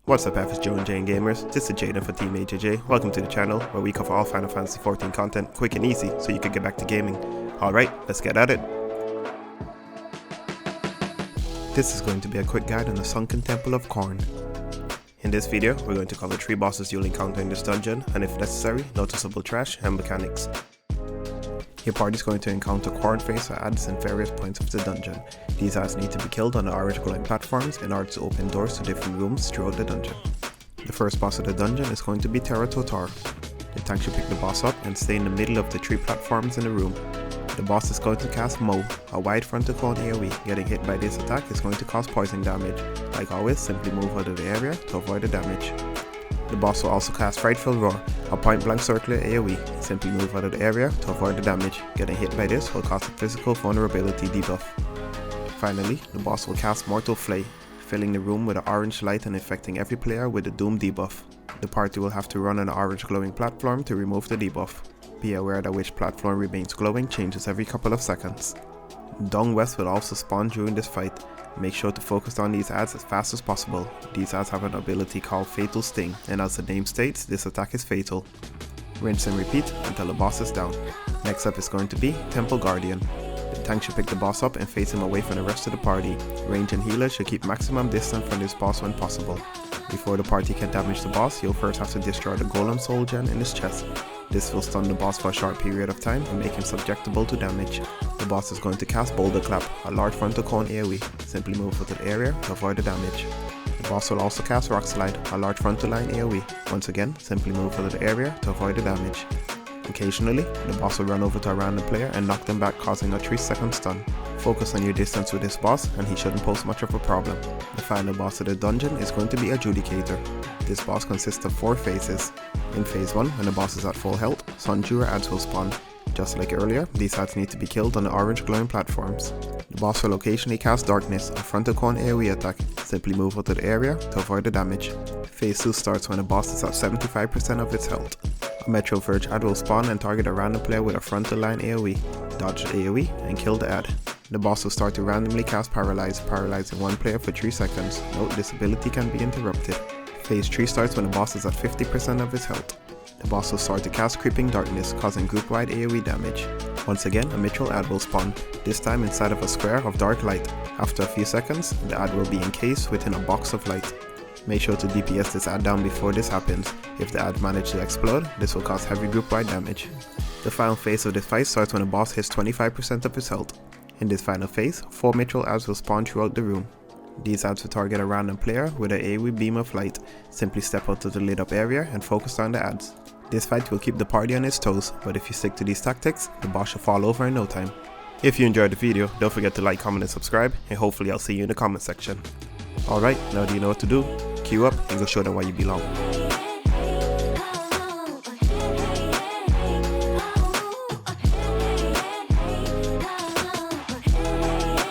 What's up FFXIV and Jane gamers, this is Jaden for Team AJJ. Welcome to the channel where we cover all Final Fantasy XIV content quick and easy so you can get back to gaming. Alright, let's get at it. This is going to be a quick guide on the Sunken Temple of Qarn. In this video, we're going to cover 3 bosses you'll encounter in this dungeon and if necessary, noticeable trash and mechanics. Your party is going to encounter Qarn face or adds in various points of the dungeon. These adds need to be killed on the orange glowing platforms in order to open doors to different rooms throughout the dungeon. The first boss of the dungeon is going to be Terra Total. The tank should pick the boss up and stay in the middle of the 3 platforms in the room. The boss is going to cast Mo, a wide frontal cone AoE. Getting hit by this attack is going to cause poison damage. Like always, simply move out of the area to avoid the damage. The boss will also cast Frightful Roar, a point blank circular AoE. Simply move out of the area to avoid the damage. Getting hit by this will cause a physical vulnerability debuff. Finally, the boss will cast Mortal Flay, filling the room with an orange light and infecting every player with the Doom debuff. The party will have to run on an orange glowing platform to remove the debuff. Be aware that which platform remains glowing changes every couple of seconds. Dung West will also spawn during this fight. Make sure to focus on these adds as fast as possible. These adds have an ability called Fatal Sting, and as the name states, this attack is fatal. Rinse and repeat until the boss is down. Next up is going to be Temple Guardian. The tank should pick the boss up and face him away from the rest of the party. Range and healer should keep maximum distance from this boss when possible. Before the party can damage the boss, you'll first have to destroy the Golem Soul Gem in his chest. This will stun the boss for a short period of time and make him susceptible to damage. The boss is going to cast Boulder Clap, a large frontal cone AoE. Simply move out of the area to avoid the damage. The boss will also cast Rock Slide, a large frontal line AoE. Once again, simply move out of the area to avoid the damage. Occasionally, the boss will run over to a random player and knock them back, causing a 3-second stun. Focus on your distance with this boss and he shouldn't pose much of a problem. The final boss of the dungeon is going to be Adjudicator. This boss consists of 4 phases. In phase 1, when the boss is at full health, Sunjura adds will spawn. Just like earlier, these adds need to be killed on the orange glowing platforms. The boss will occasionally cast Darkness, a frontal cone AoE attack. Simply move out of the area to avoid the damage. Phase 2 starts when the boss is at 75% of its health. A Metro Verge ad will spawn and target a random player with a frontal line AoE. Dodge the AoE and kill the ad. The boss will start to randomly cast Paralyze, paralyzing one player for 3 seconds. Note this ability can be interrupted. Phase 3 starts when the boss is at 50% of his health. The boss will start to cast Creeping Darkness, causing group-wide AoE damage. Once again, a Mithril ad will spawn, this time inside of a square of dark light. After a few seconds, the ad will be encased within a box of light. Make sure to DPS this ad down before this happens. If the ad manages to explode, this will cause heavy group-wide damage. The final phase of this fight starts when the boss hits 25% of his health. In this final phase, 4 Mithril ads will spawn throughout the room. These ads will target a random player with an AoE beam of light. Simply step out to the lit up area and focus on the ads. This fight will keep the party on its toes, but if you stick to these tactics, the boss should fall over in no time. If you enjoyed the video, don't forget to like, comment and subscribe, and hopefully I'll see you in the comment section. Alright, now do you know what to do? Queue up and go show them why you belong.